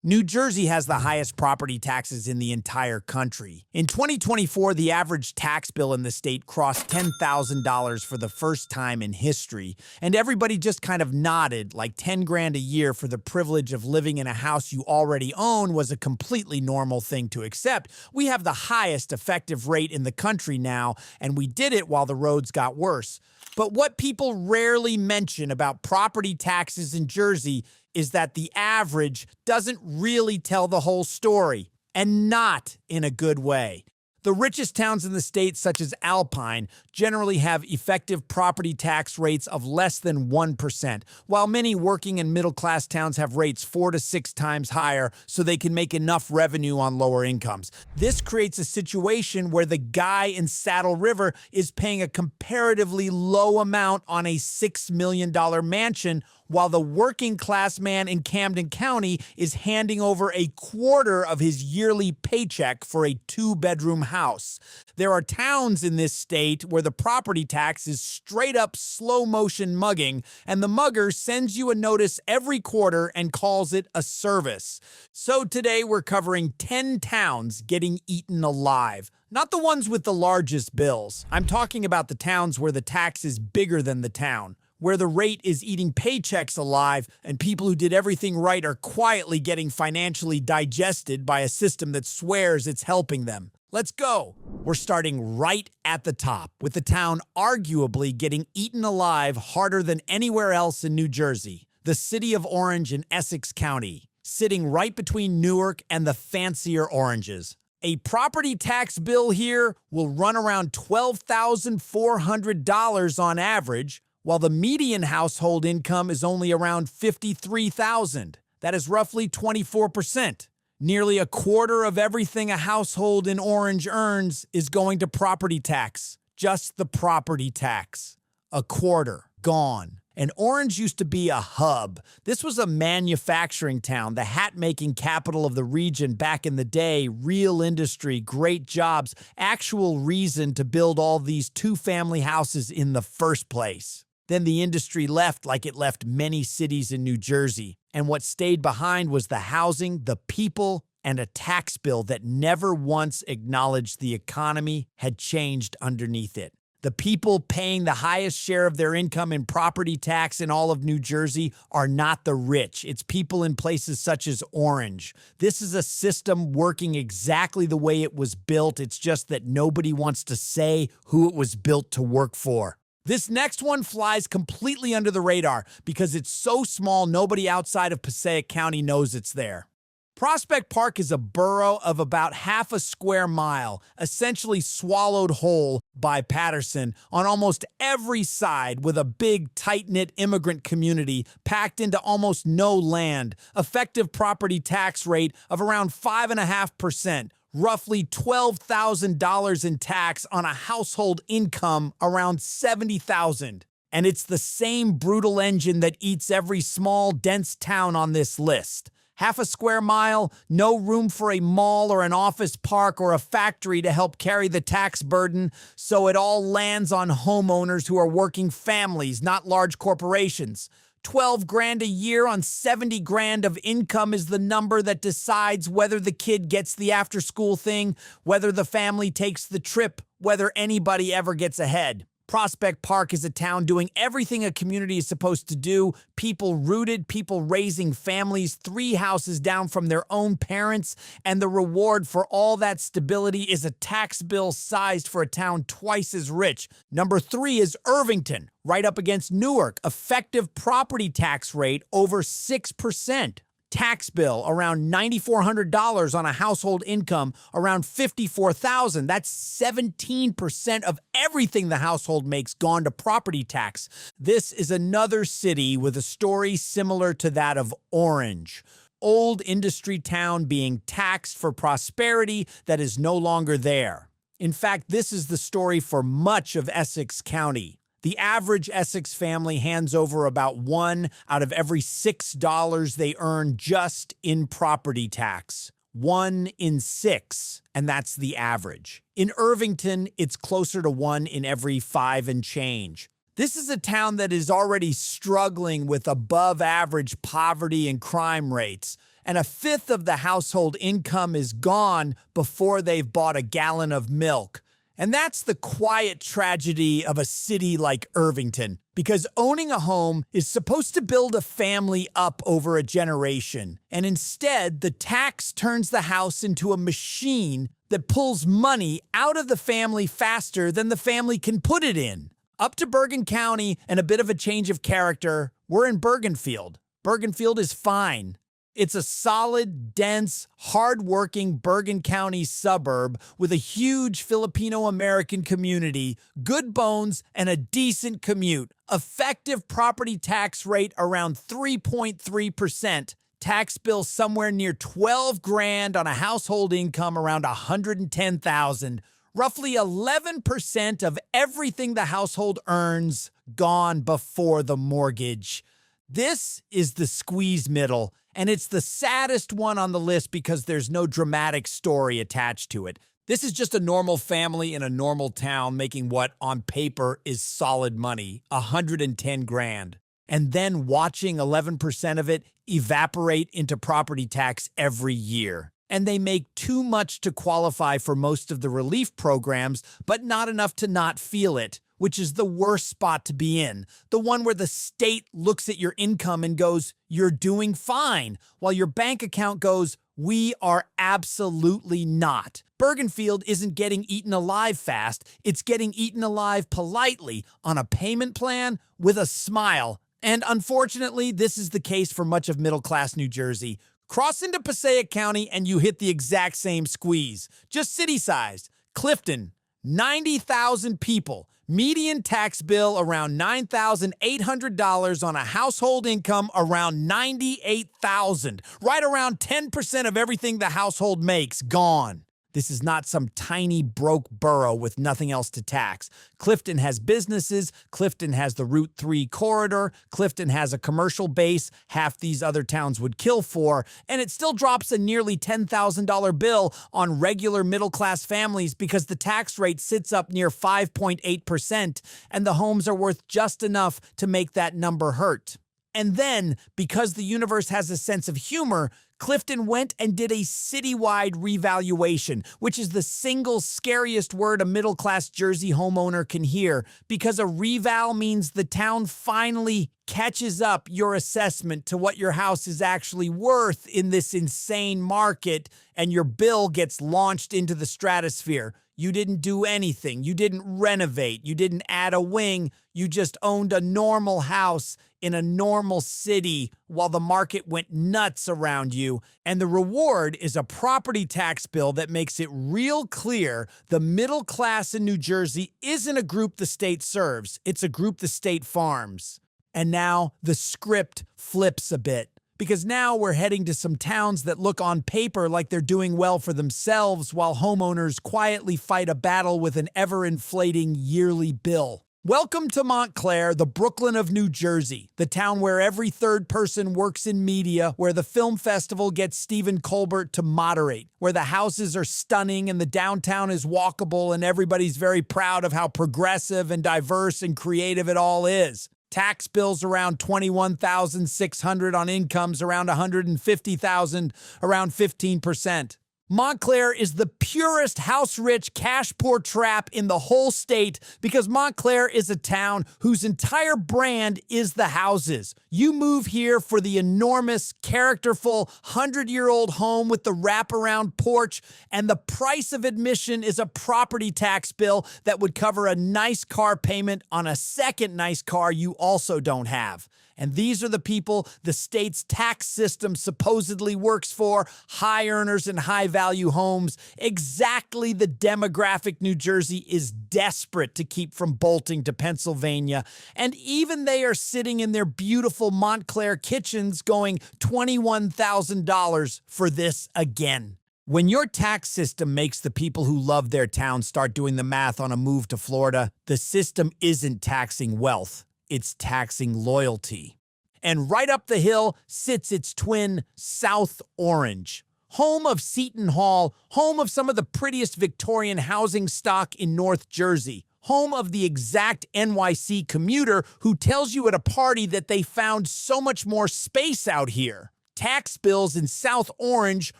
New Jersey has the highest property taxes in the entire country. In 2024, the average tax bill in the state crossed $10,000 for the first time in history, and everybody just kind of nodded, like 10 grand a year for the privilege of living in a house you already own was a completely normal thing to accept. We have the highest effective rate in the country now, and we did it while the roads got worse. But what people rarely mention about property taxes in Jersey is that the average doesn't really tell the whole story, and not in a good way. The richest towns in the state, such as Alpine, generally have effective property tax rates of less than 1%, while many working and middle-class towns have rates 4 to 6 times higher so they can make enough revenue on lower incomes. This creates a situation where the guy in Saddle River is paying a comparatively low amount on a $6 million mansion, while the working-class man in Camden County is handing over a quarter of his yearly paycheck for a 2-bedroom house. There are towns in this state where the property tax is straight-up slow-motion mugging, and the mugger sends you a notice every quarter and calls it a service. So today we're covering 10 towns getting eaten alive. Not the ones with the largest bills. I'm talking about the towns where the tax is bigger than the town, where the rate is eating paychecks alive and people who did everything right are quietly getting financially digested by a system that swears it's helping them. Let's go. We're starting right at the top, with the town arguably getting eaten alive harder than anywhere else in New Jersey, the city of Orange in Essex County, sitting right between Newark and the fancier Oranges. A property tax bill here will run around $12,400 on average, while the median household income is only around $53,000. That is roughly 24%. Nearly a quarter of everything a household in Orange earns is going to property tax. Just the property tax. A quarter. Gone. And Orange used to be a hub. This was a manufacturing town, the hat-making capital of the region back in the day. Real industry, great jobs, actual reason to build all these 2-family houses in the first place. Then the industry left like it left many cities in New Jersey. And what stayed behind was the housing, the people, and a tax bill that never once acknowledged the economy had changed underneath it. The people paying the highest share of their income in property tax in all of New Jersey are not the rich. It's people in places such as Orange. This is a system working exactly the way it was built. It's just that nobody wants to say who it was built to work for. This next one flies completely under the radar because it's so small nobody outside of Passaic County knows it's there. Prospect Park is a borough of about half a square mile, essentially swallowed whole by Paterson on almost every side, with a big, tight-knit immigrant community packed into almost no land, effective property tax rate of around 5.5%. Roughly $12,000 in tax on a household income around $70,000. And it's the same brutal engine that eats every small, dense town on this list. Half a square mile, no room for a mall or an office park or a factory to help carry the tax burden, so it all lands on homeowners who are working families, not large corporations. 12 grand a year on 70 grand of income is the number that decides whether the kid gets the after-school thing, whether the family takes the trip, whether anybody ever gets ahead. Prospect Park is a town doing everything a community is supposed to do. People rooted, people raising families 3 houses down from their own parents, and the reward for all that stability is a tax bill sized for a town twice as rich. Number 3 is Irvington, right up against Newark. Effective property tax rate over 6%. Tax bill around $9,400 on a household income around $54,000. That's 17% of everything the household makes gone to property tax. This is another city with a story similar to that of Orange. Old industry town being taxed for prosperity that is no longer there. In fact, this is the story for much of Essex County. The average Essex family hands over about $1 out of every $6 they earn just in property tax. 1 in 6, and that's the average. In Irvington, it's closer to 1 in every 5 and change. This is a town that is already struggling with above-average poverty and crime rates. and a fifth of the household income is gone before they've bought a gallon of milk. And that's the quiet tragedy of a city like Irvington, because owning a home is supposed to build a family up over a generation. And instead, the tax turns the house into a machine that pulls money out of the family faster than the family can put it in. Up to Bergen County and a bit of a change of character, we're in Bergenfield. Bergenfield is fine. It's a solid, dense, hard-working Bergen County suburb with a huge Filipino-American community, good bones, and a decent commute. Effective property tax rate around 3.3%. Tax bill somewhere near 12 grand on a household income around 110,000. Roughly 11% of everything the household earns gone before the mortgage. This is the squeeze middle, and it's the saddest one on the list because there's no dramatic story attached to it. This is just a normal family in a normal town making what, on paper, is solid money, 110 grand. And then watching 11% of it evaporate into property tax every year. And they make too much to qualify for most of the relief programs, but not enough to not feel it, which is the worst spot to be in. The one where the state looks at your income and goes, "You're doing fine," while your bank account goes, "We are absolutely not." Bergenfield isn't getting eaten alive fast. It's getting eaten alive politely on a payment plan with a smile. And unfortunately, this is the case for much of middle-class New Jersey. Cross into Passaic County and you hit the exact same squeeze. Just city-sized. Clifton, 90,000 people. Median tax bill around $9,800 on a household income around $98,000. Right around 10% of everything the household makes gone. This is not some tiny broke borough with nothing else to tax. Clifton has businesses, Clifton has the Route 3 corridor, Clifton has a commercial base half these other towns would kill for, and it still drops a nearly $10,000 bill on regular middle-class families because the tax rate sits up near 5.8%, and the homes are worth just enough to make that number hurt. And then, because the universe has a sense of humor, Clifton went and did a citywide revaluation, which is the single scariest word a middle-class Jersey homeowner can hear, because a reval means the town finally catches up your assessment to what your house is actually worth in this insane market, and your bill gets launched into the stratosphere. You didn't do anything. You didn't renovate. You didn't add a wing. You just owned a normal house in a normal city while the market went nuts around you. And the reward is a property tax bill that makes it real clear the middle class in New Jersey isn't a group the state serves. It's a group the state farms. And now the script flips a bit. Because now we're heading to some towns that look on paper like they're doing well for themselves while homeowners quietly fight a battle with an ever-inflating yearly bill. Welcome to Montclair, the Brooklyn of New Jersey, the town where every third person works in media, where the film festival gets Stephen Colbert to moderate, where the houses are stunning and the downtown is walkable and everybody's very proud of how progressive and diverse and creative it all is. Tax bills around $21,600 on incomes around $150,000, around 15%. Montclair is the purest house-rich, cash-poor trap in the whole state because Montclair is a town whose entire brand is the houses. You move here for the enormous, characterful, 100-year-old home with the wraparound porch, and the price of admission is a property tax bill that would cover a nice car payment on a second nice car you also don't have. And these are the people the state's tax system supposedly works for, high earners and high-value homes, exactly the demographic New Jersey is desperate to keep from bolting to Pennsylvania. And even they are sitting in their beautiful Montclair kitchens going $21,000 for this again. When your tax system makes the people who love their town start doing the math on a move to Florida, the system isn't taxing wealth. It's taxing loyalty. And right up the hill sits its twin, South Orange. Home of Seton Hall, home of some of the prettiest Victorian housing stock in North Jersey. Home of the exact NYC commuter who tells you at a party that they found so much more space out here. Tax bills in South Orange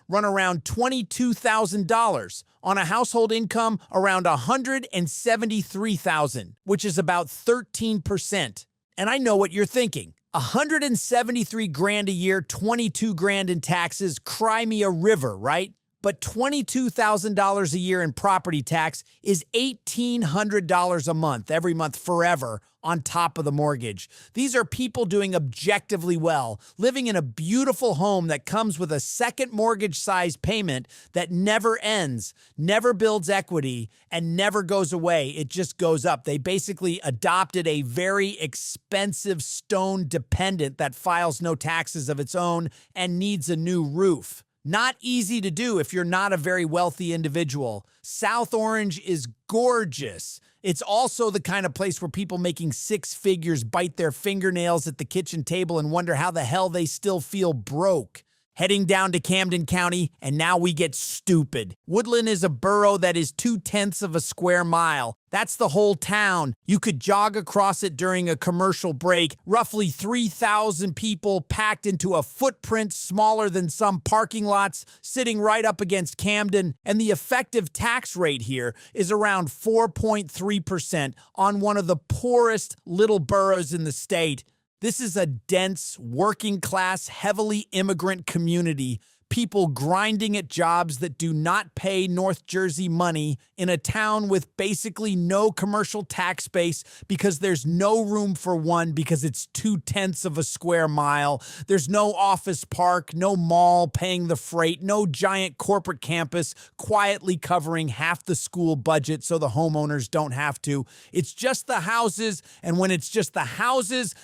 run around $22,000 on a household income around $173,000, which is about 13%. And I know what you're thinking. 173 grand a year, 22 grand in taxes, cry me a river, right? But $22,000 a year in property tax is $1,800 a month, every month forever, on top of the mortgage. These are people doing objectively well, living in a beautiful home that comes with a second mortgage-sized payment that never ends, never builds equity, and never goes away. It just goes up. They basically adopted a very expensive stone dependent that files no taxes of its own and needs a new roof. Not easy to do if you're not a very wealthy individual. South Orange is gorgeous. It's also the kind of place where people making six figures bite their fingernails at the kitchen table and wonder how the hell they still feel broke. Heading down to Camden County, and now we get stupid. Woodland is a borough that is 2/10 of a square mile. That's the whole town. You could jog across it during a commercial break. Roughly 3,000 people packed into a footprint smaller than some parking lots, sitting right up against Camden. And the effective tax rate here is around 4.3% on one of the poorest little boroughs in the state. This is a dense, working-class, heavily immigrant community. People grinding at jobs that do not pay North Jersey money in a town with basically no commercial tax base because there's no room for one because it's 2/10 of a square mile. There's no office park, no mall paying the freight, no giant corporate campus quietly covering half the school budget so the homeowners don't have to. It's just the houses, and when it's just the houses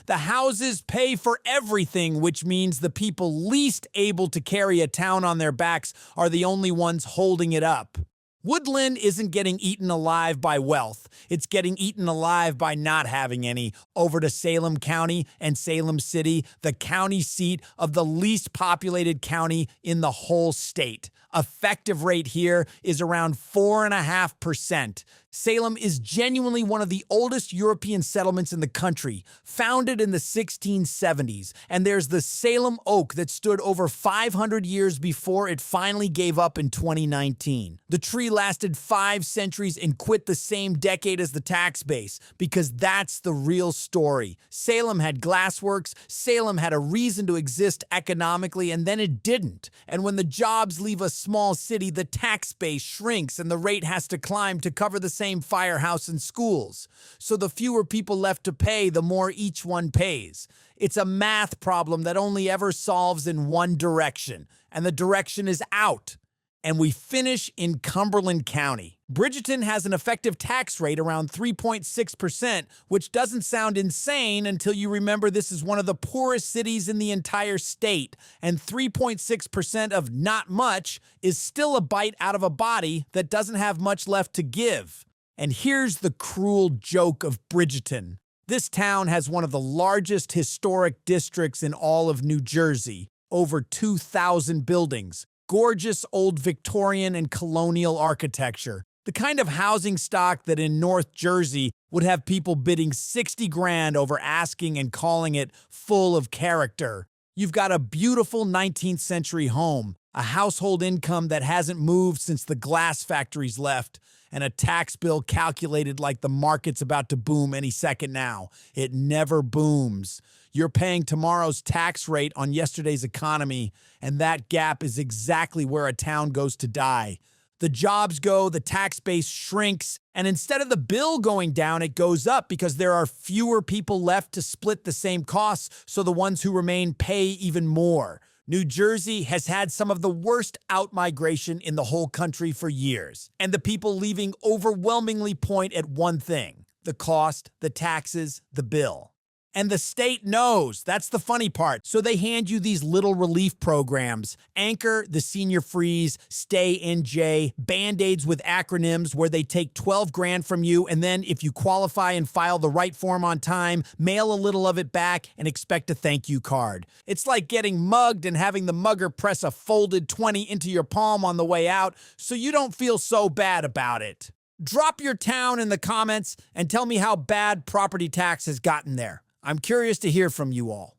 pay for everything, which means the people least able to carry a town on their backs are the only ones holding it up. Woodland isn't getting eaten alive by wealth. It's getting eaten alive by not having any. Over to Salem County and Salem City, the county seat of the least populated county in the whole state. Effective rate here is around 4.5%. Salem is genuinely one of the oldest European settlements in the country, founded in the 1670s. And there's the Salem oak that stood over 500 years before it finally gave up in 2019. The tree lasted 5 centuries and quit the same decade as the tax base, because that's the real story. Salem had glassworks, Salem had a reason to exist economically, and then it didn't. And when the jobs leave a small city, the tax base shrinks and the rate has to climb to cover the same firehouse and schools. So the fewer people left to pay, the more each one pays. It's a math problem that only ever solves in one direction, and the direction is out. And we finish in Cumberland County. Bridgeton has an effective tax rate around 3.6%, which doesn't sound insane until you remember this is one of the poorest cities in the entire state, and 3.6% of not much is still a bite out of a body that doesn't have much left to give. And here's the cruel joke of Bridgeton. This town has one of the largest historic districts in all of New Jersey, over 2,000 buildings. Gorgeous old Victorian and colonial architecture. The kind of housing stock that in North Jersey would have people bidding 60 grand over asking and calling it full of character. You've got a beautiful 19th century home, a household income that hasn't moved since the glass factories left, and a tax bill calculated like the market's about to boom any second now. It never booms. You're paying tomorrow's tax rate on yesterday's economy, and that gap is exactly where a town goes to die. The jobs go, the tax base shrinks, and instead of the bill going down, it goes up because there are fewer people left to split the same costs, so the ones who remain pay even more. New Jersey has had some of the worst out-migration in the whole country for years, and the people leaving overwhelmingly point at one thing: the cost, the taxes, the bill. And the state knows. That's the funny part. So they hand you these little relief programs. Anchor, the senior freeze, Stay NJ, Band-Aids with acronyms where they take 12 grand from you, and then if you qualify and file the right form on time, mail a little of it back and expect a thank you card. It's like getting mugged and having the mugger press a folded 20 into your palm on the way out so you don't feel so bad about it. Drop your town in the comments and tell me how bad property tax has gotten there. I'm curious to hear from you all.